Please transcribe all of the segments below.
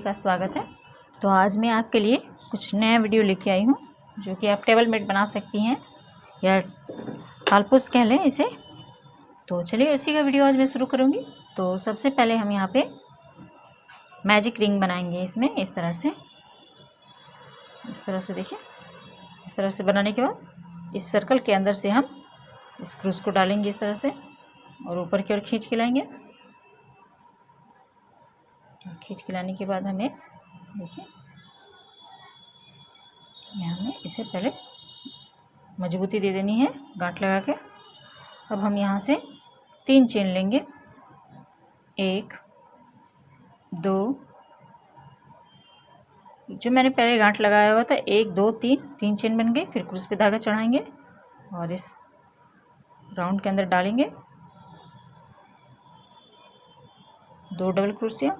का स्वागत है। तो आज मैं आपके लिए कुछ नया वीडियो लेके आई हूँ जो कि आप टेबल मेट बना सकती हैं या टालपोस कह लें इसे। तो चलिए उसी का वीडियो आज मैं शुरू करूँगी। तो सबसे पहले हम यहाँ पे मैजिक रिंग बनाएंगे इसमें इस तरह से देखिए। इस तरह से बनाने के बाद इस सर्कल के अंदर से हम स्क्रूज को डालेंगे इस तरह से और ऊपर की ओर खींच के लाएंगे। खींच के लाने के बाद हमें देखिए यहाँ में इसे पहले मजबूती दे देनी है गांठ लगा के। अब हम यहाँ से 3 चेन लेंगे, 1 2, जो मैंने पहले गांठ लगाया हुआ था 1 2 3 चेन बन गए। फिर क्रूस पे धागा चढ़ाएंगे और इस राउंड के अंदर डालेंगे 2 डबल क्रोशिया,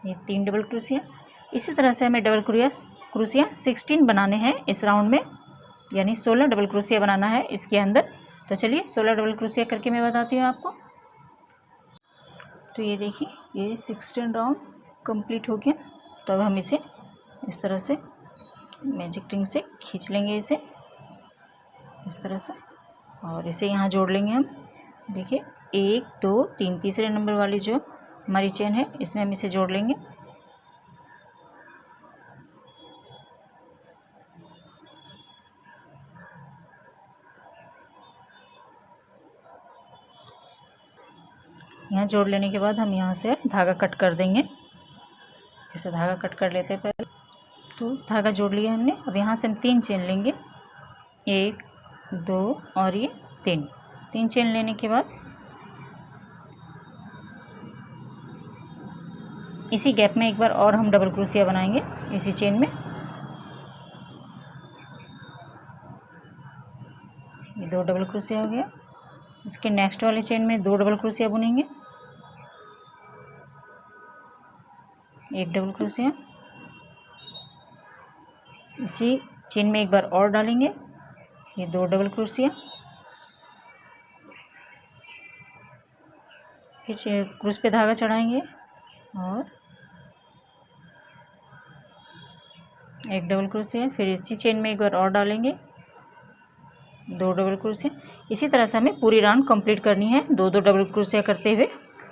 ये 3 डबल क्रोशिया। इसी तरह से हमें डबल क्रोशिया 16 बनाने हैं इस राउंड में, यानी 16 डबल क्रोशिया बनाना है इसके अंदर। तो चलिए 16 डबल क्रोशिया करके मैं बताती हूँ आपको। तो ये देखिए ये 16 राउंड कंप्लीट हो गया। तो अब हम इसे इस तरह से मैजिक रिंग से खींच लेंगे इसे इस तरह से और इसे यहाँ जोड़ लेंगे हम। देखिए 1 2 3 तीसरे नंबर वाली जो हमारी चेन है इसमें हम इसे जोड़ लेंगे। यहाँ जोड़ लेने के बाद हम यहाँ से धागा कट कर देंगे। जैसे धागा कट कर लेते हैं पहले। तो धागा जोड़ लिया हमने। अब यहाँ से हम 3 चेन लेंगे, 1 2 और ये 3 चेन लेने के बाद इसी गैप में एक बार और हम डबल क्रोशिया बनाएंगे इसी चेन में। ये 2 डबल क्रोशिया हो गया। उसके नेक्स्ट वाले चेन में 2 डबल क्रोशिया बुनेंगे, 1 डबल क्रोशिया। इसी चेन में एक बार और डालेंगे, ये 2 डबल क्रोशिया। फिर क्रूस पे धागा चढ़ाएंगे और 1 डबल क्रोशिया। फिर इसी चेन में एक बार और डालेंगे, 2 डबल क्रोशिया। इसी तरह से हमें पूरी राउंड कंप्लीट करनी है 2 डबल क्रोशिया करते हुए।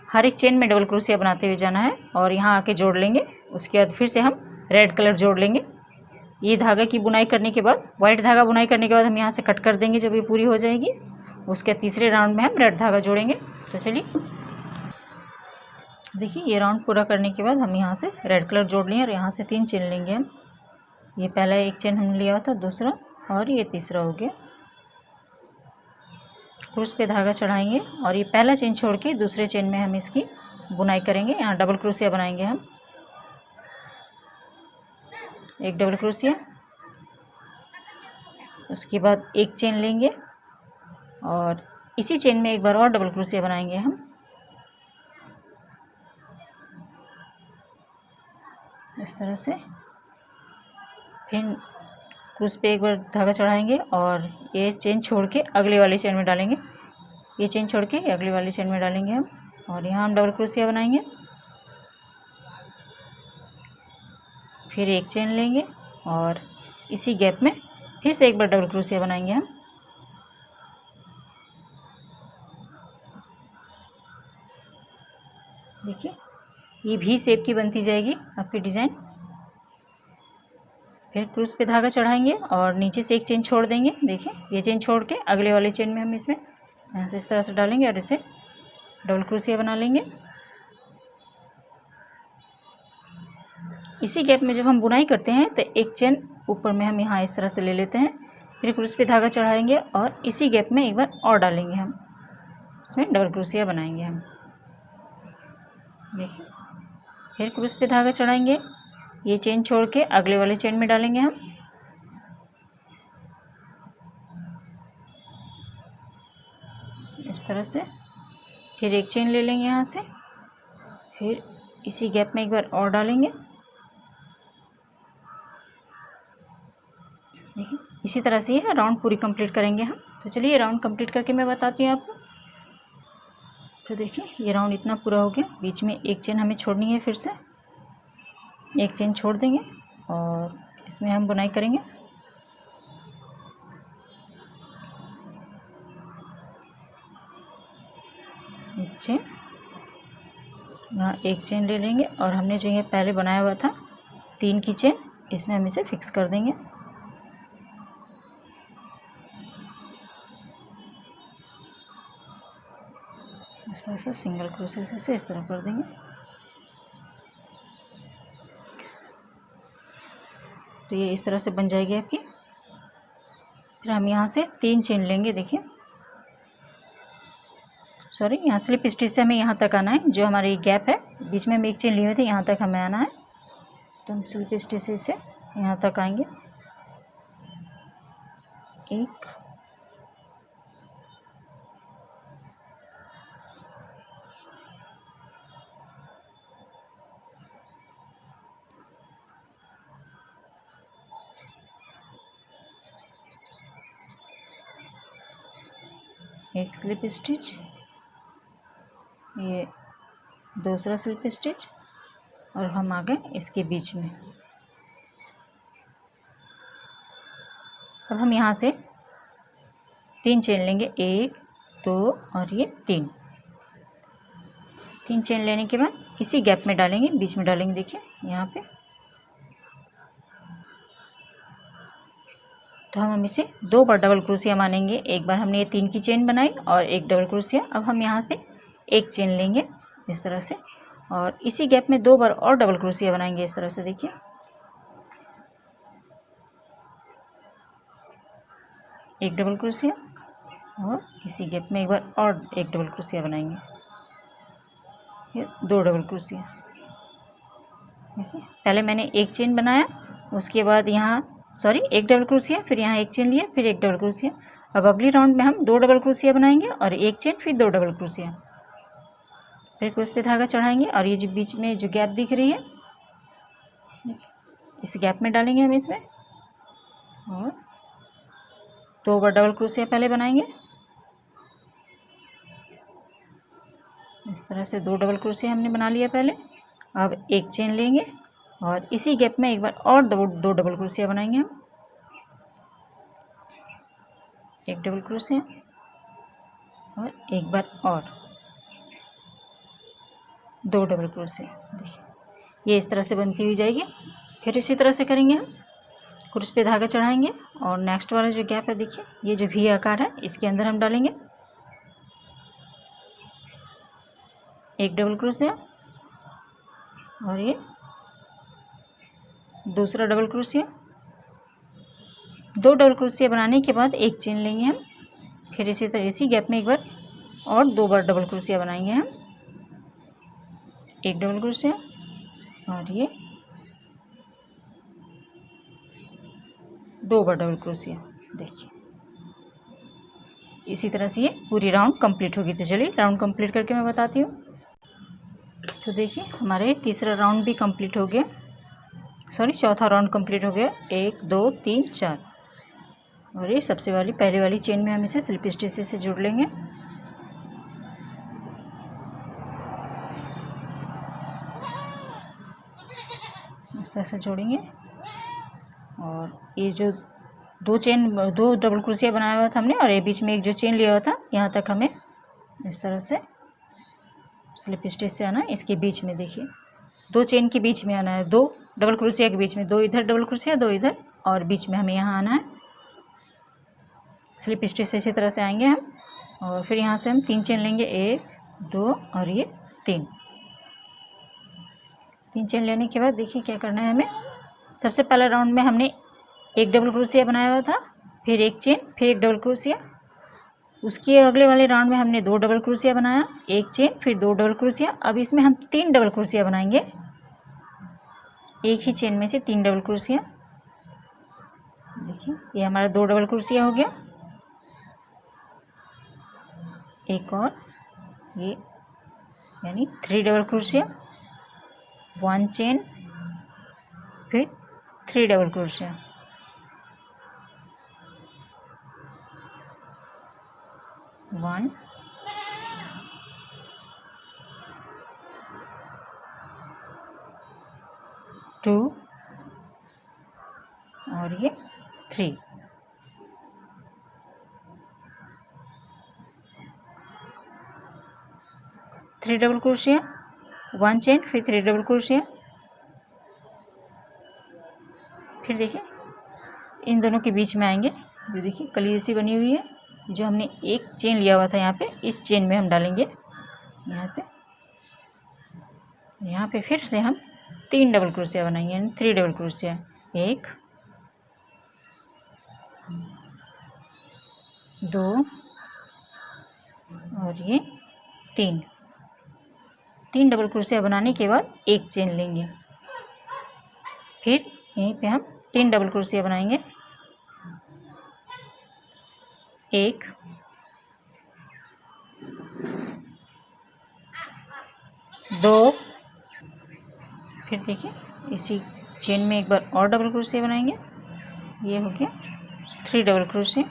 हर एक चेन में डबल क्रोशिया बनाते हुए जाना है और यहाँ आके जोड़ लेंगे। उसके बाद फिर से हम रेड कलर जोड़ लेंगे। ये धागा की बुनाई करने के बाद, वाइट धागा बुनाई करने के बाद हम यहाँ से कट कर देंगे जब ये पूरी हो जाएगी। उसके तीसरे राउंड में हम रेड धागा जोड़ेंगे। तो चलिए देखिए ये राउंड पूरा करने के बाद हम यहाँ से रेड कलर जोड़ लिए और यहाँ से 3 चेन लेंगे हम। ये पहला एक चेन हमने लिया था, दूसरा और ये तीसरा हो गया। क्रूस पे धागा चढ़ाएंगे और ये पहला चेन छोड़ के दूसरे चेन में हम इसकी बुनाई करेंगे। यहाँ डबल क्रोशिया बनाएंगे हम, 1 डबल क्रोशिया। उसके बाद एक चेन लेंगे और इसी चेन में एक बार और डबल क्रोशिया बनाएंगे हम। इस तरह से फिर क्रूस पे एक बार धागा चढ़ाएंगे और ये चेन छोड़ के अगले वाली चेन में डालेंगे। ये चेन छोड़ के अगले वाली चेन में डालेंगे हम और यहाँ हम डबल क्रोशिया बनाएंगे। फिर एक चेन लेंगे और इसी गैप में फिर से एक बार डबल क्रोशिया बनाएंगे हम। देखिए ये भी शेप की बनती जाएगी आपकी डिज़ाइन। फिर क्रूस पे धागा चढ़ाएंगे और नीचे से एक चेन छोड़ देंगे। देखिए ये चेन छोड़ के अगले वाले चेन में हम इसमें यहाँ से इस तरह से डालेंगे और इसे डबल क्रोशिया बना लेंगे। इसी गैप में जब हम बुनाई करते हैं तो एक चेन ऊपर में हम यहाँ इस तरह से ले लेते हैं। फिर क्रूस पे धागा चढ़ाएंगे और इसी गैप में एक बार और डालेंगे हम, इसमें डबल क्रोशिया बनाएंगे हम। देखिए फिर क्रूस पे धागा चढ़ाएंगे, ये चेन छोड़ के अगले वाले चेन में डालेंगे हम। इस तरह से फिर एक चेन ले लेंगे यहाँ से, फिर इसी गैप में एक बार और डालेंगे। देखिए इसी तरह से ये राउंड पूरी कंप्लीट करेंगे हम। तो चलिए राउंड कंप्लीट करके मैं बताती हूँ आपको। तो देखिए ये राउंड इतना पूरा हो गया। बीच में एक चेन हमें छोड़नी है, फिर से एक चेन छोड़ देंगे और इसमें हम बुनाई करेंगे। एक चेन, यहाँ एक चेन ले लेंगे और हमने जो ये पहले बनाया हुआ था 3 की चेन, इसमें हम इसे फिक्स कर देंगे। इस तरह से सिंगल क्रोशे से इस तरह कर देंगे। तो ये इस तरह से बन जाएगी आपकी। फिर हम यहाँ से 3 चेन लेंगे। देखिए सॉरी, यहाँ स्लिप स्टिच से हमें यहाँ तक आना है। जो हमारी गैप है बीच में हम एक चेन लिए हुए थे, यहाँ तक हमें आना है। तो हम स्लिप स्टिच से यहाँ तक आएंगे। एक, एक स्लिप स्टिच, ये दूसरा स्लिप स्टिच और हम आ गए इसके बीच में। अब हम यहाँ से 3 चेन लेंगे, 1 2 और ये 3 चेन लेने के बाद इसी गैप में डालेंगे, बीच में डालेंगे। देखिए यहाँ पे तो हम इसे 2 बार डबल क्रोशिया मानेंगे। एक बार हमने ये 3 की चेन बनाई और एक डबल क्रोशिया। अब हम यहाँ पे एक चेन लेंगे इस तरह से और इसी गैप में 2 बार और डबल क्रोशिया बनाएंगे इस तरह से। देखिए एक डबल क्रोशिया और इसी गैप में एक बार और एक डबल क्रोशिया बनाएंगे, फिर 2 डबल क्रोशिया। देखिए पहले मैंने एक चेन बनाया, उसके बाद यहाँ सॉरी एक डबल क्रोशिया, फिर यहाँ एक चेन लिया, फिर एक डबल क्रोशिया। अब अगली राउंड में हम 2 डबल क्रोशिया बनाएंगे और एक चेन, फिर 2 डबल क्रोशिया, फिर क्रोश पे धागा चढ़ाएंगे और ये जो बीच में जो गैप दिख रही है इस गैप में डालेंगे हम इसमें और 2 बार डबल क्रोशिया पहले बनाएंगे। इस तरह से 2 डबल क्रोशिया हमने बना लिया पहले। अब एक चेन लेंगे और इसी गैप में एक बार और 2 डबल क्रोशिया बनाएंगे हम। एक डबल क्रोशिया और एक बार और 2 डबल क्रोशिया। देखिए ये इस तरह से बनती हुई जाएगी। फिर इसी तरह से करेंगे हम, क्रोश पे धागा चढ़ाएंगे और नेक्स्ट वाला जो गैप है देखिए ये जो वी आकार है इसके अंदर हम डालेंगे एक डबल क्रोशिया और ये दूसरा डबल क्रोशिया। 2 डबल क्रोशिया बनाने के बाद एक चेन लेंगे हम, फिर इसी तरह इसी गैप में एक बार और 2 बार डबल क्रोशिया बनाएंगे हम। एक डबल क्रोशिया और ये 2 बार डबल क्रोशिया। देखिए इसी तरह से ये पूरी राउंड कंप्लीट होगी। तो चलिए राउंड कंप्लीट करके मैं बताती हूँ। तो देखिए हमारे तीसरा राउंड भी कंप्लीट हो गया, सॉरी चौथा राउंड कंप्लीट हो गया। 1 2 3 4 और ये सबसे वाली पहले वाली चेन में हम इसे स्लिप स्टिच से जोड़ लेंगे। इस तरह से जोड़ेंगे और ये जो 2 डबल क्रोशिया बनाया हुआ था हमने और ये बीच में एक जो चेन लिया हुआ था यहाँ तक हमें इस तरह से स्लिप स्टिच से आना है। इसके बीच में देखिए 2 चेन के बीच में आना है, 2 डबल क्रोशिया के बीच में, 2 इधर डबल क्रोशिया, 2 इधर और बीच में हमें यहाँ आना है। स्लिप स्टिच से इसी तरह से आएंगे हम और फिर यहाँ से हम 3 चेन लेंगे, 1 2 और ये 3 चेन लेने के बाद देखिए क्या करना है हमें। सबसे पहला राउंड में हमने एक डबल क्रोशिया बनाया हुआ था, फिर एक चेन, फिर एक डबल क्रोशिया। उसके अगले वाले राउंड में हमने 2 डबल क्रोशिया बनाया, एक चेन, फिर 2 डबल क्रोशिया। अब इसमें हम 3 डबल क्रोशिया बनाएंगे, एक ही चेन में से 3 डबल क्रोशिया। देखिए ये हमारा 2 डबल क्रोशिया हो गया। एक और ये यानी 3 डबल क्रोशिया, 1 चेन, फिर 3 डबल क्रोशिया। 1 2 और ये 3। थ्री डबल क्रोशिया, 1 चेन, फिर 3 डबल क्रोशिया। फिर देखिए इन दोनों के बीच में आएंगे, जो देखिए कली जैसी बनी हुई है, जो हमने एक चेन लिया हुआ था यहाँ पे, इस चेन में हम डालेंगे यहाँ पे फिर से हम 3 डबल क्रोशिया बनाएंगे, यानी 3 डबल क्रोशिया। 1 2 और ये 3 डबल क्रोशिया बनाने के बाद एक चेन लेंगे, फिर यहीं पे हम 3 डबल क्रोशिया बनाएंगे। 1 2, फिर देखिए इसी चेन में एक बार और डबल क्रोशिया बनाएंगे, ये हो गया 3 डबल क्रोशिया।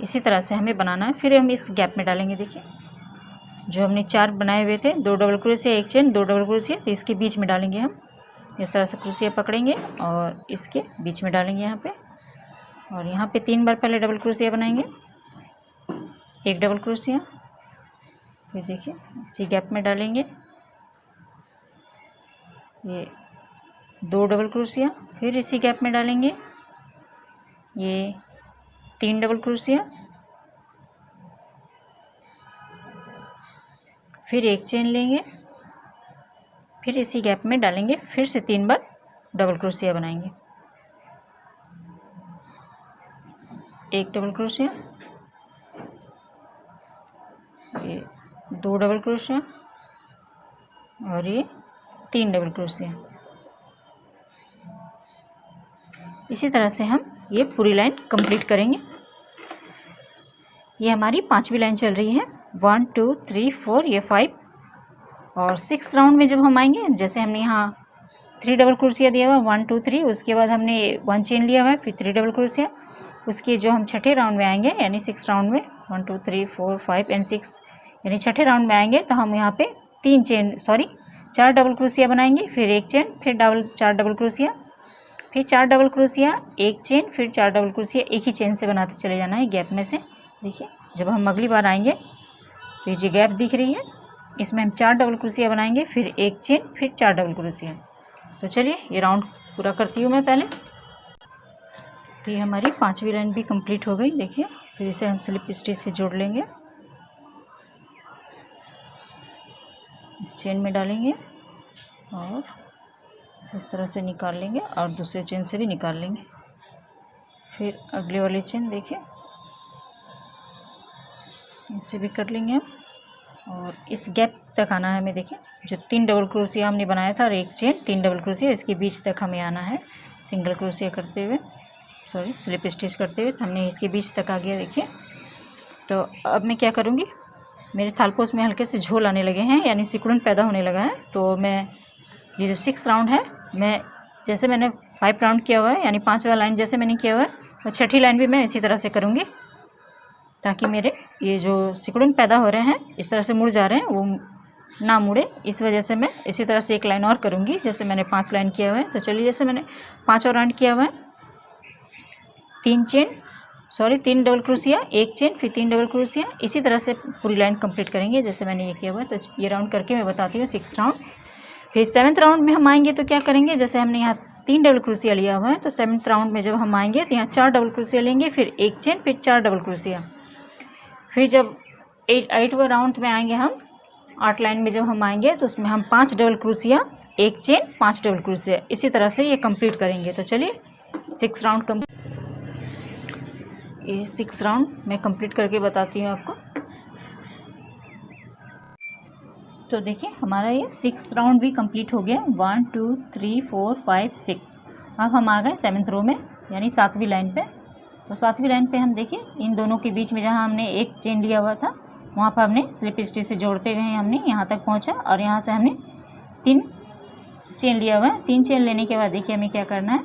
इसी तरह से हमें बनाना है। फिर हम इस गैप में डालेंगे, देखिए जो हमने 4 बनाए हुए थे, 2 डबल क्रोशिया, एक चेन, 2 डबल क्रोशिया, तो इसके बीच में डालेंगे हम। इस तरह से क्रोशिया पकड़ेंगे और इसके बीच में डालेंगे यहाँ पे, और यहाँ पे 3 बार पहले डबल क्रोशिया बनाएंगे, 1 डबल क्रोशिया, फिर देखिए इसी गैप में डालेंगे ये 2 डबल क्रोशिया, फिर इसी गैप में डालेंगे ये 3 डबल क्रोशिया, फिर एक चेन लेंगे, फिर इसी गैप में डालेंगे, फिर से 3 बार डबल क्रोशिया बनाएंगे, 1 डबल क्रोशिया, ये 2 डबल क्रोशिया और ये 3 डबल क्रोशिया। इसी तरह से हम ये पूरी लाइन कंप्लीट करेंगे। ये हमारी 5वीं लाइन चल रही है, 1 2 3 4, ये 5 और 6 राउंड में जब हम आएंगे, जैसे हमने यहाँ 3 डबल क्रोशिया दिया हुआ 1 2 3, उसके बाद हमने 1 चेन लिया हुआ है, फिर 3 डबल क्रोशिया, उसके जो हम छठे राउंड में आएंगे यानी 6 राउंड में 1 2 3 4 5 एंड 6, यानी छठे राउंड में आएंगे तो हम यहाँ पे 4 डबल क्रोशिया बनाएंगे, फिर एक चेन, फिर 4 डबल क्रोशिया, फिर 4 डबल क्रोशिया, एक चेन, फिर 4 डबल क्रोशिया, एक ही चेन से बनाते चले जाना है गैप में से। देखिए जब हम अगली बार आएंगे तो ये गैप दिख रही है, इसमें हम 4 डबल क्रोशिया बनाएंगे, फिर एक चेन, फिर 4 डबल क्रोशिया। तो चलिए ये राउंड पूरा करती हूँ मैं पहले। तो ये हमारी 5वीं लाइन भी कंप्लीट हो गई। देखिए फिर इसे हम स्लिप स्टिच से जोड़ लेंगे, इस चेन में डालेंगे और इस तरह से निकाल लेंगे और दूसरे चेन से भी निकाल लेंगे। फिर अगले वाले चेन देखिए इसे भी कर लेंगे हम, और इस गैप तक आना है हमें। देखिए जो 3 डबल क्रोशिया हमने बनाया था और एक चेन, 3 डबल क्रोशिया, इसके बीच तक हमें आना है सिंगल क्रोशिया करते हुए, सॉरी स्लिप स्टिच करते हुए। तो हमने इसके बीच तक आ गया। देखिए तो अब मैं क्या करूँगी, मेरे थालपोस में हल्के से झोल आने लगे हैं, यानी सिकुड़न पैदा होने लगा है। तो मैं ये जो 6 राउंड है, मैं जैसे मैंने 5 राउंड किया हुआ है, यानी 5वां लाइन जैसे मैंने किया हुआ है, और छठी लाइन भी मैं इसी तरह से करूँगी, ताकि मेरे ये जो सिकुड़न पैदा हो रहे हैं, इस तरह से मुड़ जा रहे हैं, वो ना मुड़े। इस वजह से मैं इसी तरह से एक लाइन और करूँगी, जैसे मैंने 5 लाइन किया हुआ है। तो चलिए जैसे मैंने 5वां राउंड किया हुआ है, 3 डबल क्रोशिया, एक चेन, फिर 3 डबल क्रोशिया, इसी तरह से पूरी लाइन कंप्लीट करेंगे जैसे मैंने ये किया हुआ है। तो ये राउंड करके मैं बताती हूँ 6 राउंड। फिर 7th राउंड में हम आएंगे तो क्या करेंगे, जैसे हमने यहाँ 3 डबल क्रोशिया लिया हुआ है, तो 7th राउंड में जब हम आएंगे तो यहाँ 4 डबल क्रोशिया लेंगे, फिर एक चेन, फिर 4 डबल क्रोशिया। फिर जब 8वां राउंड में आएंगे हम, 8 लाइन में जब हम आएंगे तो उसमें हम 5 डबल क्रोशिया, एक चेन, 5 डबल क्रोशिया, इसी तरह से ये कंप्लीट करेंगे। तो चलिए 6 राउंड ये 6 राउंड मैं कंप्लीट करके बताती हूँ आपको। तो देखिए हमारा ये 6 राउंड भी कंप्लीट हो गया, 1 2 3 4 5 6। अब हम आ गए 7th रो में, यानी 7वीं लाइन पे। तो 7वीं लाइन पे हम देखिए इन दोनों के बीच में जहाँ हमने एक चेन लिया हुआ था, वहाँ पर हमने स्लिप स्टिच से जोड़ते हुए हमने यहाँ तक पहुँचा, और यहाँ से हमने 3 चेन लिया हुआ है। 3 चेन लेने के बाद देखिए हमें क्या करना है,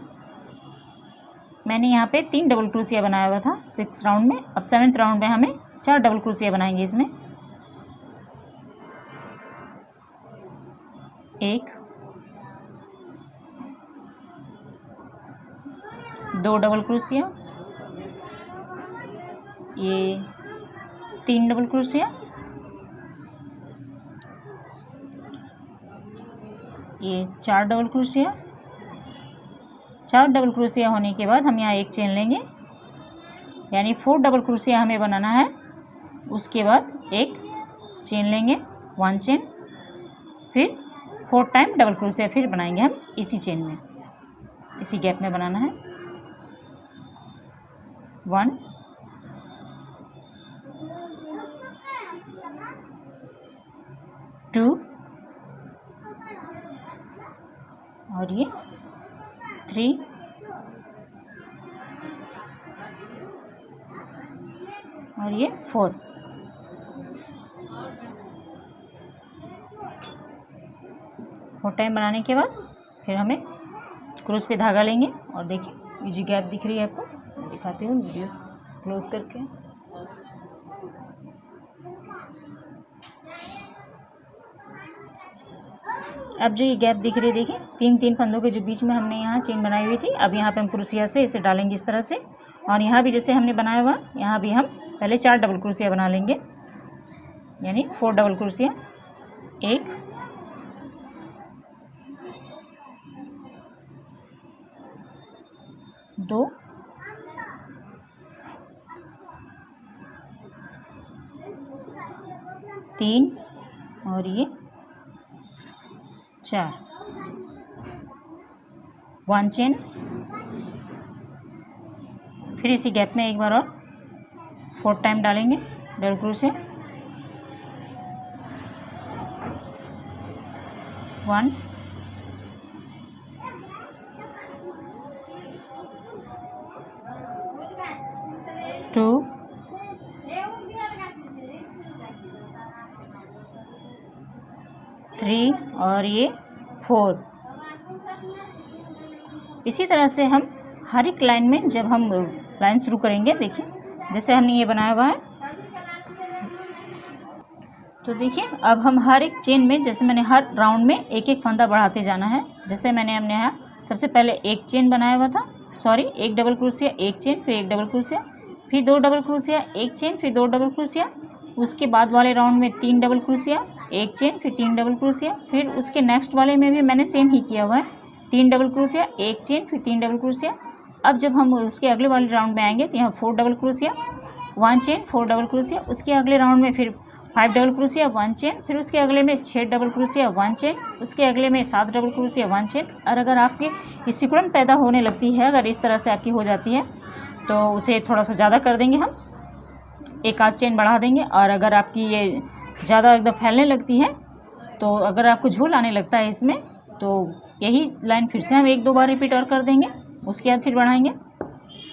मैंने यहाँ पे 3 डबल क्रोशिया बनाया हुआ था 6 राउंड में। अब 7th राउंड में हमें 4 डबल क्रोशिया बनाएंगे इसमें। 1 2 डबल क्रोशिया, ये 3 डबल क्रोशिया, ये 4 डबल क्रोशिया। 4 डबल क्रोशिया होने के बाद हम यहाँ एक चेन लेंगे, यानी 4 डबल क्रोशिया हमें बनाना है। उसके बाद एक चेन लेंगे, 1 चेन, फिर 4 टाइम डबल क्रोशिया फिर बनाएंगे हम इसी चेन में, इसी गैप में बनाना है। 1 2 और ये 3 और ये 4। टाइम बनाने के बाद फिर हमें क्रोस पे धागा लेंगे और देखिए ये जो गैप दिख रही है आपको, मैं दिखाती हूँ वीडियो क्लोज करके। अब जो ये गैप दिख रही है देखिए, 3 फंदों के जो बीच में हमने यहाँ चेन बनाई हुई थी, अब यहाँ पे हम क्रोशिया से इसे डालेंगे इस तरह से। और यहाँ भी जैसे हमने बनाया हुआ, यहाँ भी हम पहले 4 डबल क्रोशिया बना लेंगे, यानी 4 डबल क्रोशिया। 1 2 3 और ये 4, 1 चेन, फिर इसी गैप में एक बार और 4 टाइम डालेंगे डबल क्रोशिया। 1 2 3 और ये 4। इसी तरह से हम हर एक लाइन में जब हम लाइन शुरू करेंगे, देखिए जैसे हमने ये बनाया हुआ है, तो देखिए अब हम हर एक चेन में, जैसे मैंने हर राउंड में एक एक फंदा बढ़ाते जाना है। जैसे मैंने हमने यहाँ सबसे पहले एक चेन बनाया हुआ था, सॉरी एक डबल क्रोशिया, एक चेन, फिर एक डबल क्रोशिया, फिर 2 डबल क्रोशिया, एक चेन, फिर 2 डबल क्रोशिया। उसके बाद वाले राउंड में 3 डबल क्रोशिया, एक चेन, फिर 3 डबल क्रोशिया। फिर उसके नेक्स्ट वाले में भी मैंने सेम ही किया हुआ है, 3 डबल क्रोशिया, एक चेन, फिर 3 डबल क्रोशिया। अब जब हम उसके अगले वाले राउंड में आएंगे तो यहाँ 4 double crochet, 1 chain, 4 double crochet. उसके अगले राउंड में फिर 5 डबल क्रोशिया, 1 चेन, फिर उसके अगले में 6 डबल क्रोशिया, 1 चेन, उसके अगले में 7 डबल क्रोशिया, 1 चेन। और अगर आपकी ये सिकुड़न पैदा होने लगती है, अगर इस तरह से आपकी हो जाती है, तो उसे थोड़ा सा ज़्यादा कर देंगे हम, एक आध चेन बढ़ा देंगे। और अगर आपकी ये ज़्यादा एकदम फैलने लगती है, तो अगर आपको झूल आने लगता है इसमें, तो यही लाइन फिर से हम 1-2 बार रिपीट और कर देंगे, उसके बाद फिर बढ़ाएंगे।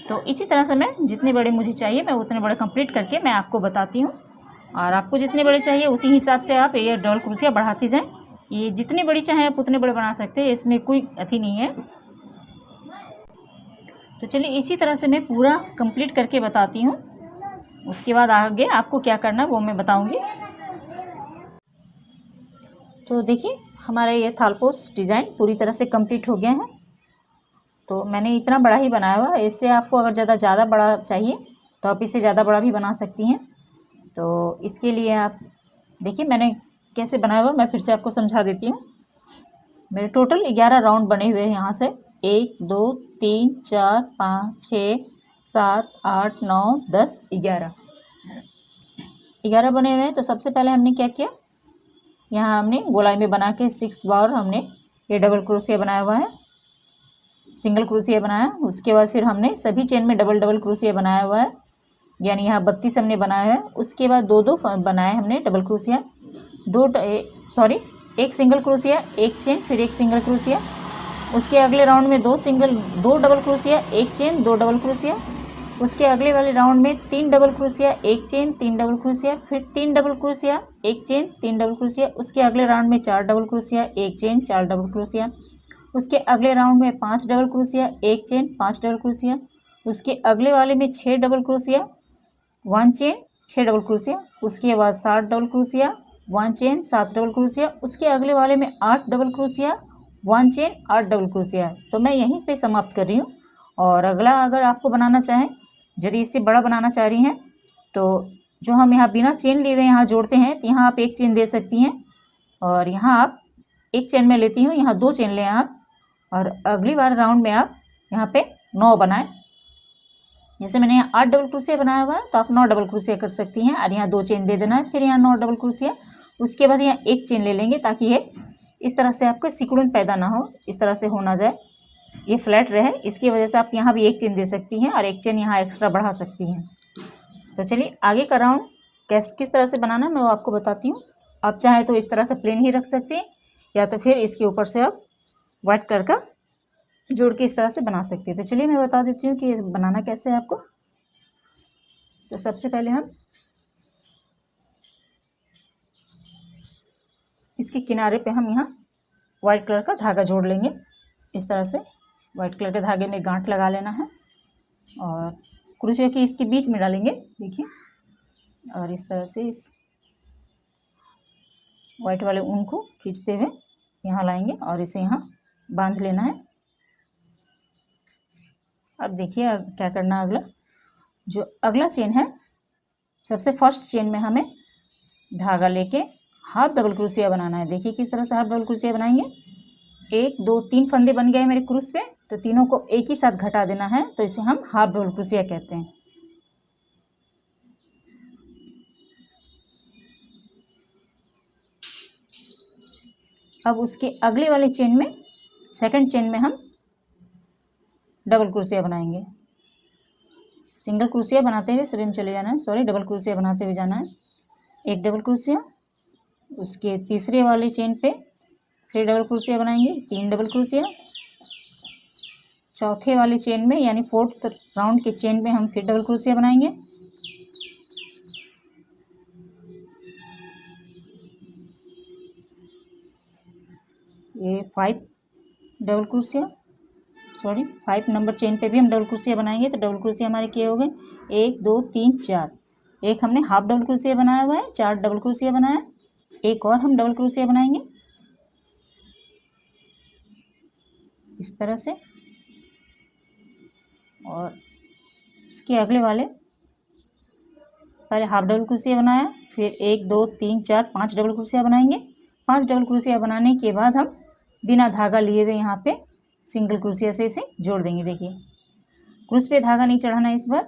तो इसी तरह से मैं जितने बड़े मुझे चाहिए मैं उतने बड़े कंप्लीट करके मैं आपको बताती हूँ, और आपको जितने बड़े चाहिए उसी हिसाब से आप ये डबल क्रोशिया बढ़ाते जाएं। ये जितनी बड़ी चाहें आप उतने बड़े बना सकते हैं, इसमें कोई अति नहीं है। तो चलिए इसी तरह से मैं पूरा कंप्लीट करके बताती हूँ, उसके बाद आगे आपको क्या करना है वो मैं बताऊँगी। तो देखिए हमारा ये थालपोस डिज़ाइन पूरी तरह से कंप्लीट हो गया है। तो मैंने इतना बड़ा ही बनाया हुआ है, इससे आपको अगर ज़्यादा बड़ा चाहिए तो आप इसे ज़्यादा बड़ा भी बना सकती हैं। तो इसके लिए आप देखिए मैंने कैसे बनाया हुआ, मैं फिर से आपको समझा देती हूँ। मेरे टोटल 11 राउंड बने हुए हैं, यहाँ से 1 2 3 4 5 6 7 8 9 10 11 बने हुए हैं। तो सबसे पहले हमने क्या किया, यहाँ हमने गोलाई में बना के 6 बार हमने ये डबल क्रोशिया बनाया हुआ है, सिंगल क्रोशिया बनाया। उसके बाद फिर हमने सभी चेन में डबल डबल क्रोशिया बनाया हुआ है, यानी यहाँ 32 हमने बनाया है। उसके बाद 2-2 बनाए हमने डबल क्रोशिया, एक सिंगल क्रोशिया, एक चेन, फिर एक सिंगल क्रोशिया। उसके अगले राउंड में 2 डबल क्रोशिया, एक चेन, 2 डबल क्रोशिया। उसके अगले वाले राउंड में 3 डबल क्रोशिया, एक चेन, 3 डबल क्रोशिया, फिर 3 डबल क्रोशिया, एक चेन, 3 डबल क्रोशिया। उसके अगले राउंड में 4 डबल क्रोशिया, एक चेन, 4 डबल क्रोशिया। उसके अगले राउंड में 5 डबल क्रोशिया, एक चेन, 5 डबल क्रोशिया। उसके अगले वाले में 6 double crochet, 1 chain, 6 double crochet, उसके बाद 7 double crochet, 1 chain, 7 double crochet, उसके अगले वाले में 8 double crochet, 1 chain, 8 double crochet. तो मैं यहीं पे समाप्त कर रही हूँ। और अगला अगर आपको बनाना चाहें, यदि इससे बड़ा बनाना चाह रही हैं, तो जो हम यहाँ बिना चेन लिए हुए यहाँ जोड़ते हैं, तो यहाँ आप 1 चेन दे सकती हैं, और यहाँ आप 1 चेन में लेती हूँ, यहाँ 2 चेन लें आप, और अगली बार राउंड में आप यहाँ पे 9 बनाएं। जैसे मैंने यहाँ 8 डबल क्रोशिया बनाया हुआ है, तो आप 9 डबल क्रोशिया कर सकती हैं, और यहाँ 2 चेन दे देना है, फिर यहाँ 9 डबल क्रोशिया, उसके बाद यहाँ 1 चेन ले लेंगे, ताकि ये इस तरह से आपको सिकुड़न पैदा ना हो, इस तरह से हो ना जाए, ये फ्लैट रहे। इसकी वजह से आप यहाँ भी 1 चेन दे सकती हैं, और 1 चेन यहाँ एक्स्ट्रा बढ़ा सकती हैं। तो चलिए आगे का राउंड किस तरह से बनाना है मैं वो आपको बताती हूँ। आप चाहे तो इस तरह से प्लेन ही रख सकते हैं, या तो फिर इसके ऊपर से आप व्हाइट कलर का जोड़ के इस तरह से बना सकते हैं। तो चलिए मैं बता देती हूँ कि बनाना कैसे है आपको। तो सबसे पहले हम इसके किनारे पे हम यहाँ व्हाइट कलर का धागा जोड़ लेंगे। इस तरह से व्हाइट कलर के धागे में गांठ लगा लेना है, और क्रोशिया की इसके बीच में डालेंगे, देखिए, और इस तरह से इस व्हाइट वाले ऊन को खींचते हुए यहाँ लाएंगे, और इसे यहाँ बांध लेना है। अब देखिए क्या करना है। अगला जो अगला चेन है, सबसे फर्स्ट चेन में हमें धागा लेके हाफ डबल क्रोशिया बनाना है। देखिए किस तरह से हाफ डबल क्रोशिया बनाएंगे। 1 2 3 फंदे बन गए मेरे क्रूस पे, तो तीनों को एक ही साथ घटा देना है, तो इसे हम हाफ डबल क्रोशिया कहते हैं। अब उसके अगले वाले चेन में, सेकंड चेन में हम डबल क्रोशिया बनाएंगे। सिंगल क्रोशिया बनाते हुए सभी में चले जाना है, सॉरी, डबल क्रोशिया बनाते हुए जाना है। 1 डबल क्रोशिया, उसके तीसरे वाले चेन पे फिर डबल क्रोशिया बनाएंगे, 3 डबल क्रोशिया, चौथे वाले चेन में यानी 4th राउंड के चेन में हम फिर डबल क्रोशिया बनाएंगे। ये 5 double crochet, sorry 5 number chain पे भी हम डबल क्रोशिया बनाएंगे। तो डबल क्रोशिया हमारे किए हो गए 1 2 3 4। एक हमने हाफ डबल क्रोशिया बनाया हुआ है, 4 डबल क्रोशिया बनाया, एक और हम डबल क्रोशिया बनाएंगे इस तरह से। और इसके अगले वाले पहले हाफ डबल क्रोशिया बनाया, फिर 1 2 3 4 5 डबल क्रोशिया बनाएंगे। 5 डबल क्रोशिया बनाने के बाद हम बिना धागा लिए हुए यहाँ पे सिंगल क्रोशिया से इसे जोड़ देंगे। देखिए क्रूस पे धागा नहीं चढ़ाना इस बार,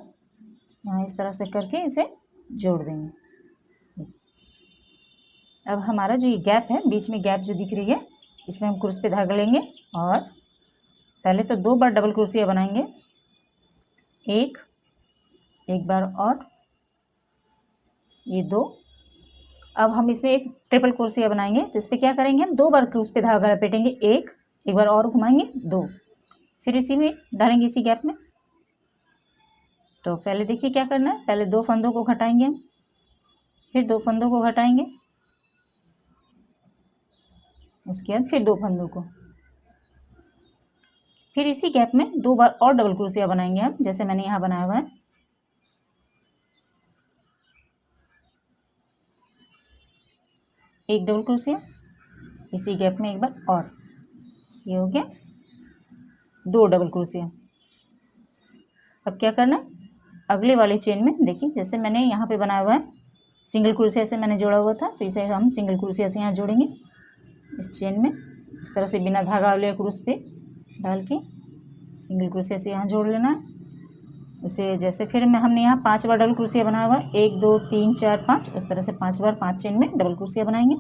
यहाँ इस तरह से करके इसे जोड़ देंगे। अब हमारा जो ये गैप है, बीच में गैप जो दिख रही है, इसमें हम क्रूस पे धागा लेंगे, और पहले तो 2 बार डबल क्रोशिया बनाएंगे, एक बार और ये 2। अब हम इसमें एक ट्रिपल क्रोशिया बनाएंगे। तो इस पर क्या करेंगे, हम 2 बार क्रूस पे धागा लपेटेंगे, एक बार और घुमाएंगे, 2, फिर इसी में डालेंगे इसी गैप में। तो पहले देखिए क्या करना है, पहले 2 फंदों को घटाएंगे, फिर 2 फंदों को घटाएंगे, उसके बाद फिर 2 फंदों को, फिर इसी गैप में 2 बार और डबल क्रोशिया बनाएंगे हम, जैसे मैंने यहाँ बनाया हुआ है। एक डबल क्रोशिया, इसी गैप में एक बार और, ये हो गया 2 डबल क्रोशिया। अब क्या करना है, अगले वाले चेन में देखिए, जैसे मैंने यहाँ पे बनाया हुआ है सिंगल क्रोशिया से मैंने जोड़ा हुआ था, तो इसे हम सिंगल क्रोशिया से यहाँ जोड़ेंगे इस चेन में, इस तरह से बिना धागा वाले क्रूस पे डाल के सिंगल क्रोशिया से यहाँ जोड़ लेना है उसे। जैसे फिर मैं हमने यहाँ 5 बार डबल क्रोशिया बनाया हुआ है, 1 2 3 4 5, उस तरह से 5 बार 5 चेन में डबल क्रोशिया बनाएंगे।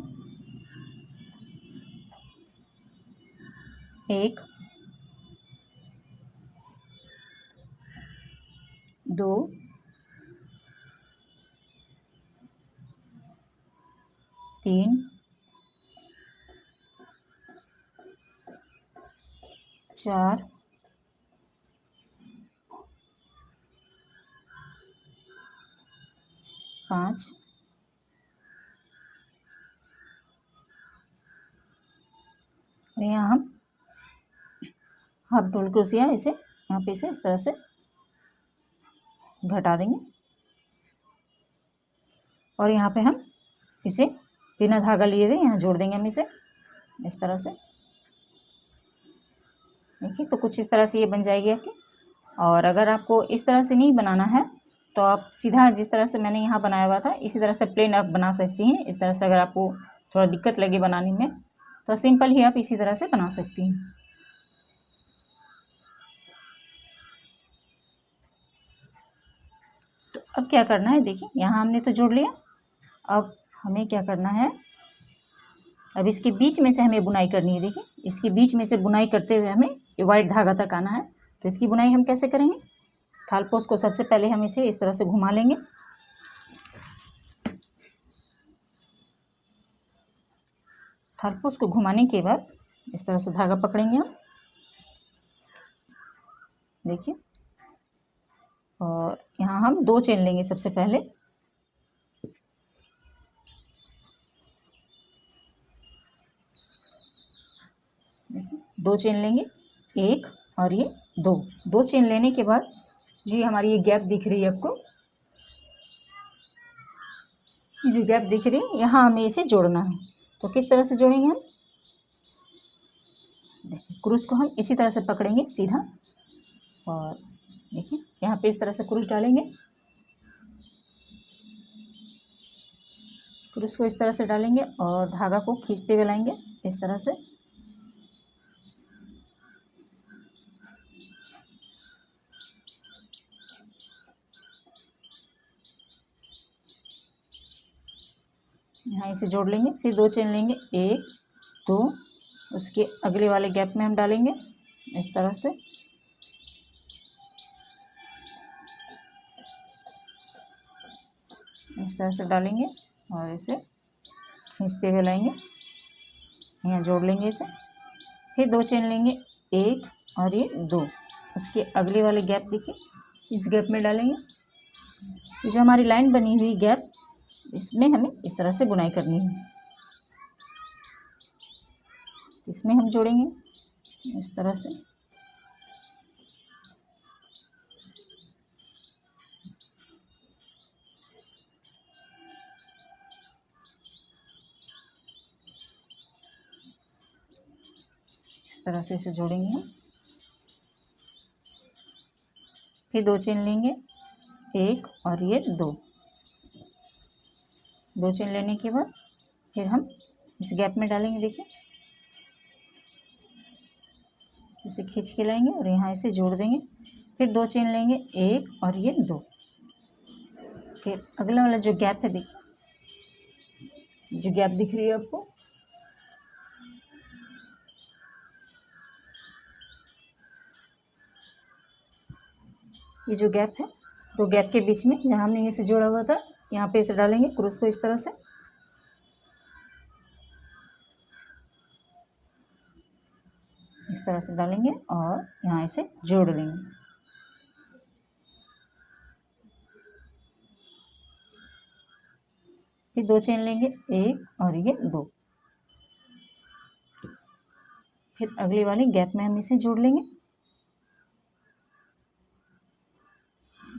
1 2 3 4 5, और यहाँ हम हाफ डबल क्रोशिया इसे यहाँ पे इसे इस तरह से घटा देंगे और यहाँ पे हम इसे बिना धागा लिए हुए यहाँ जोड़ देंगे हम इसे इस तरह से। देखिए तो कुछ इस तरह से ये बन जाएगी आपकी। और अगर आपको इस तरह से नहीं बनाना है तो आप सीधा जिस तरह से मैंने यहाँ बनाया हुआ था इसी तरह से प्लेन आप बना सकती हैं। इस तरह से अगर आपको थोड़ा दिक्कत लगे बनाने में तो सिंपल ही आप इसी तरह से बना सकती हैं। तो अब क्या करना है, देखिए यहाँ हमने तो जोड़ लिया। अब हमें क्या करना है, अब इसके बीच में से हमें बुनाई करनी है। देखिए इसके बीच में से बुनाई करते हुए हमें वाइट धागा तक आना है। तो इसकी बुनाई हम कैसे करेंगे, थालपोस को सबसे पहले हम इसे इस तरह से घुमा लेंगे। थालपोस को घुमाने के बाद इस तरह से धागा पकड़ेंगे हम, देखिए। और यहाँ हम 2 चेन लेंगे सबसे पहले। देखिए 2 चेन लेंगे, 1 और ये 2 चेन लेने के बाद जी हमारी ये गैप दिख रही है आपको, ये जो गैप दिख रही है यहाँ हमें इसे जोड़ना है। तो किस तरह से जोड़ेंगे हम, देखिए क्रूस को हम इसी तरह से पकड़ेंगे सीधा और देखिए यहाँ पे इस तरह से क्रूस डालेंगे। क्रूस को इस तरह से डालेंगे और धागा को खींचते हुए लाएंगे इस तरह से। यहाँ इसे जोड़ लेंगे, फिर 2 चेन लेंगे, 1 2, उसके अगले वाले गैप में हम डालेंगे इस तरह से। इस तरह से डालेंगे और इसे खींचते हुए लाएंगे, यहाँ जोड़ लेंगे इसे। फिर 2 चेन लेंगे, 1 और ये 2, उसके अगले वाले गैप देखिए इस गैप में डालेंगे। जो हमारी लाइन बनी हुई गैप इसमें हमें इस तरह से बुनाई करनी है। इसमें हम जोड़ेंगे इस तरह से। इस तरह से इसे जोड़ेंगे हम। फिर 2 चेन लेंगे, 1 और ये 2 चेन लेने के बाद फिर हम इस गैप में डालेंगे, देखिए इसे खींच के लाएंगे और यहाँ इसे जोड़ देंगे। फिर 2 चेन लेंगे, 1 और ये 2, फिर अगला वाला जो गैप है देखिए, जो गैप दिख रही है आपको, ये जो गैप है तो गैप के बीच में जहाँ हमने इसे जोड़ा हुआ था यहाँ पे इसे डालेंगे क्रूस को इस तरह से। इस तरह से डालेंगे और यहाँ इसे जोड़ देंगे। फिर 2 चेन लेंगे, 1 और ये 2, फिर अगली वाली गैप में हम इसे जोड़ लेंगे।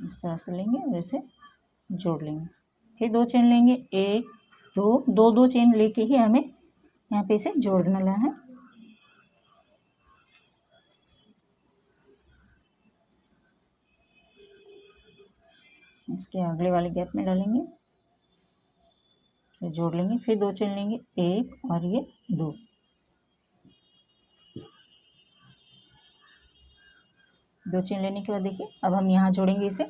इस तरह से लेंगे और इसे जोड़ लेंगे। फिर 2 चेन लेंगे, 1 2 चेन लेके ही हमें यहाँ पे इसे जोड़ना है। इसके अगले वाले गैप में डालेंगे, इसे जोड़ लेंगे। फिर 2 चेन लेंगे, 1 और ये 2, चेन लेने के बाद देखिए अब हम यहाँ जोड़ेंगे इसे।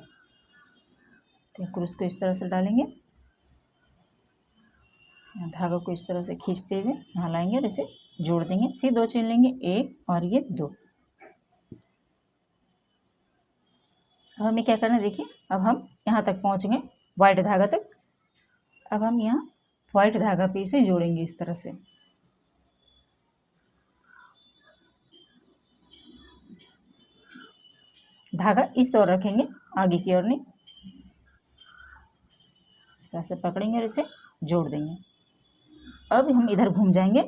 तो क्रूस को इस तरह से डालेंगे, धागा को इस तरह से खींचते हुए यहाँ लाएंगे और इसे जोड़ देंगे। फिर 2 चेन लेंगे, 1 और ये 2। अब हमें क्या करना है, देखिए अब हम यहाँ तक पहुँच गए वाइट धागा तक। अब हम यहाँ वाइट धागा पे इसे जोड़ेंगे इस तरह से। धागा इस ओर रखेंगे, आगे की ओर नहीं। इस तरह से पकड़ेंगे और इसे जोड़ देंगे। अब हम इधर घूम जाएंगे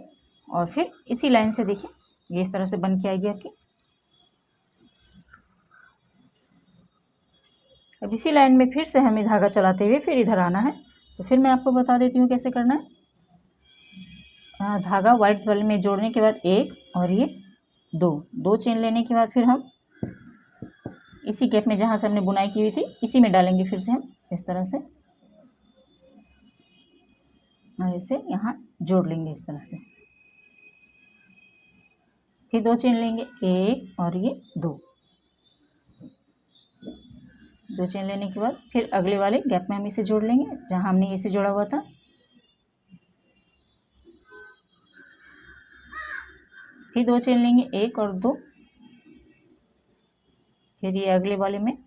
और फिर इसी लाइन से देखिए ये इस तरह से बन के आएगी आपकी। अब इसी लाइन में फिर से हमें धागा चलाते हुए फिर इधर आना है। तो फिर मैं आपको बता देती हूँ कैसे करना है। धागा वाइट वाले में जोड़ने के बाद एक और ये दो चेन लेने के बाद फिर हम इसी गैप में जहाँ से हमने बुनाई की हुई थी इसी में डालेंगे फिर से हम इस तरह से, और इसे यहाँ जोड़ लेंगे इस तरह से। फिर 2 चेन लेंगे, एक और ये दो चेन लेने के बाद फिर अगले वाले गैप में हम इसे जोड़ लेंगे जहाँ हमने इसे जोड़ा हुआ था। फिर 2 चेन लेंगे, एक और दो, फिर ये अगले वाले में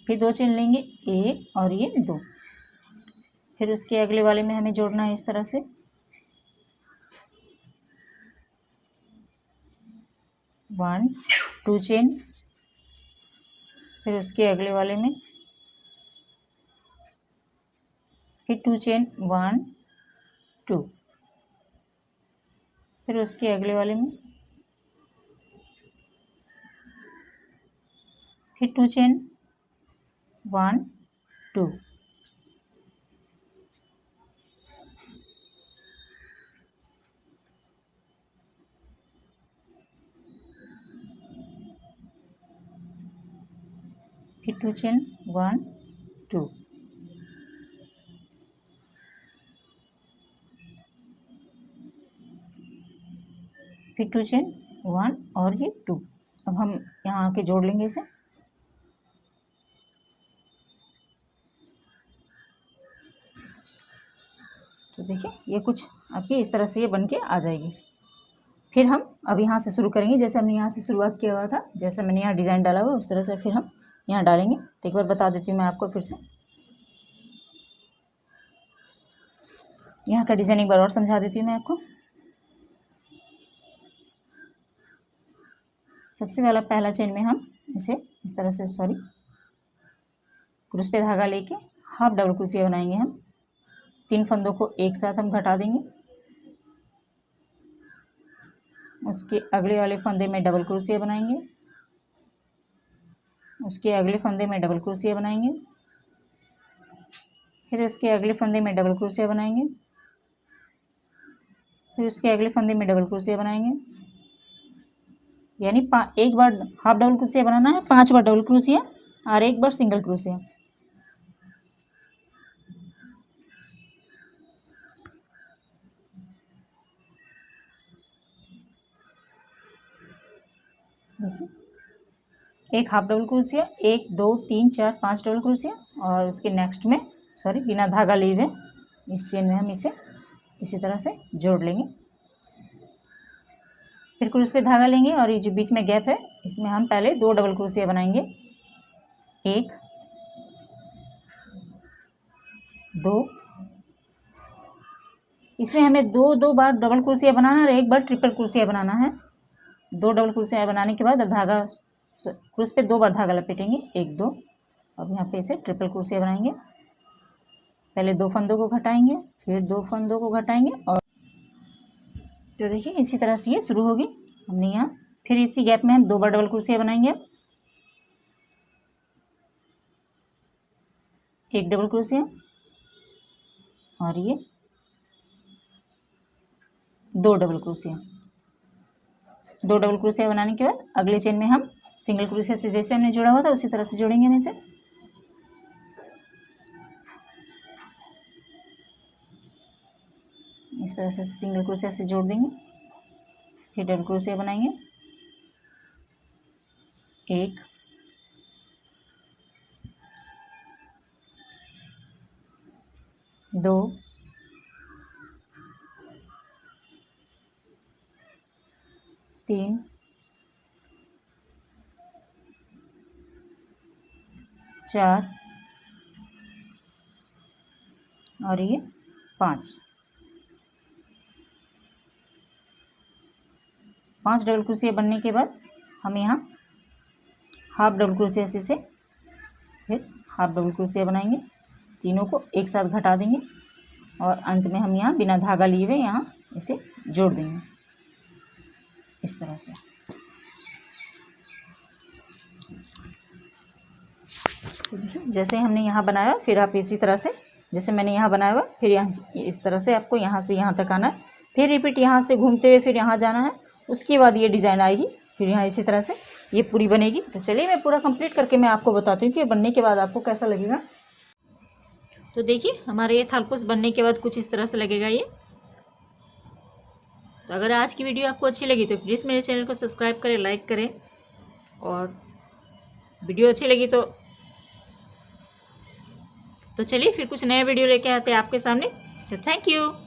फिर 2 चेन लेंगे, एक और ये दो, फिर उसके अगले वाले में हमें जोड़ना है इस तरह से। वन, 2 चेन, फिर उसके अगले वाले में फिर 2 चेन, 1 2, फिर उसके अगले वाले में फिर 2 चेन, 1 2, फिर 2 चेन, 1 2, फिर 2 चेन, 1 और ये 2। अब हम यहाँ आके जोड़ लेंगे इसे। तो देखिए ये कुछ आपकी इस तरह से ये बन के आ जाएगी। फिर हम अब यहाँ से शुरू करेंगे, जैसे हमने यहाँ से शुरुआत किया हुआ था, जैसे मैंने यहाँ डिज़ाइन डाला हुआ उस तरह से फिर हम यहाँ डालेंगे। तो एक बार बता देती हूँ मैं आपको फिर से, यहाँ का डिज़ाइन एक बार और समझा देती हूँ मैं आपको। सबसे पहला चेन में हम इसे इस तरह से क्रूस पे धागा लेके हाफ डबल क्रोशिया बनाएंगे। हम 3 फंदों को एक साथ हम घटा देंगे, उसके अगले वाले फंदे में डबल क्रोशिया बनाएंगे, उसके अगले फंदे में डबल क्रोशिया बनाएंगे, फिर उसके अगले फंदे में डबल क्रोशिया बनाएंगे, फिर उसके अगले फंदे में डबल क्रोशिया बनाएंगे। यानी एक बार हाफ डबल क्रोशिया बनाना है, 5 बार डबल क्रोशिया और एक बार सिंगल क्रोशिया। देखिए एक half double crochet, 1 2 3 4 5 double crochet, और उसके नेक्स्ट में बिना धागा लिए हुए इस चेन में हम इसे इसी तरह से जोड़ लेंगे। फिर क्रूस पे धागा लेंगे और ये जो बीच में गैप है इसमें हम पहले 2 डबल क्रोशिया बनाएंगे, 1 2, इसमें हमें दो बार डबल क्रोशिया बनाना है और एक बार ट्रिपल क्रोशिया बनाना है। 2 डबल क्रोशिया बनाने के बाद अब धागा क्रूस पे 2 बार धागा लपेटेंगे, 1 2, अब यहाँ पे इसे ट्रिपल क्रोशिया बनाएंगे। पहले 2 फंदों को घटाएंगे, फिर 2 फंदों को घटाएंगे, और तो देखिए इसी तरह से ये शुरू होगी। हमने यहाँ फिर इसी गैप में हम 2 बार डबल क्रोशिया बनाएंगे, 1 डबल क्रोशिया और ये 2 डबल क्रोशिया। 2 डबल क्रोशिया बनाने के बाद अगले चेन में हम सिंगल क्रोशिया से जैसे हमने जोड़ा हुआ था उसी तरह से जोड़ेंगे। हम इसे इस तरह से सिंगल क्रोशिया से जोड़ देंगे, फिर डबल क्रोशिया बनाएंगे, 1 2 3 4 और ये 5 डबल क्रोशिया बनने के बाद हम यहाँ हाफ डबल क्रोशिया से फिर हाफ डबल क्रोशिया बनाएंगे। तीनों को एक साथ घटा देंगे और अंत में हम यहाँ बिना धागा लिए हुए यहाँ इसे जोड़ देंगे इस तरह से। जैसे हमने यहाँ बनाया फिर आप इसी तरह से जैसे मैंने यहाँ बनाया हुआ फिर यहाँ इस तरह से आपको यहाँ से यहाँ तक आना है, फिर रिपीट यहाँ से घूमते हुए फिर यहाँ जाना है। उसके बाद ये डिज़ाइन आएगी, फिर यहाँ इसी तरह से ये पूरी बनेगी। तो चलिए मैं पूरा कंप्लीट करके मैं आपको बताती हूँ कि बनने के बाद आपको कैसा लगेगा। तो देखिए हमारे ये थालपोस बनने के बाद कुछ इस तरह से लगेगा ये। तो अगर आज की वीडियो आपको अच्छी लगी तो प्लीज़ मेरे चैनल को सब्सक्राइब करें, लाइक करें, और वीडियो अच्छी लगी तो चलिए फिर कुछ नया वीडियो लेके आते हैं आपके सामने। तो थैंक यू।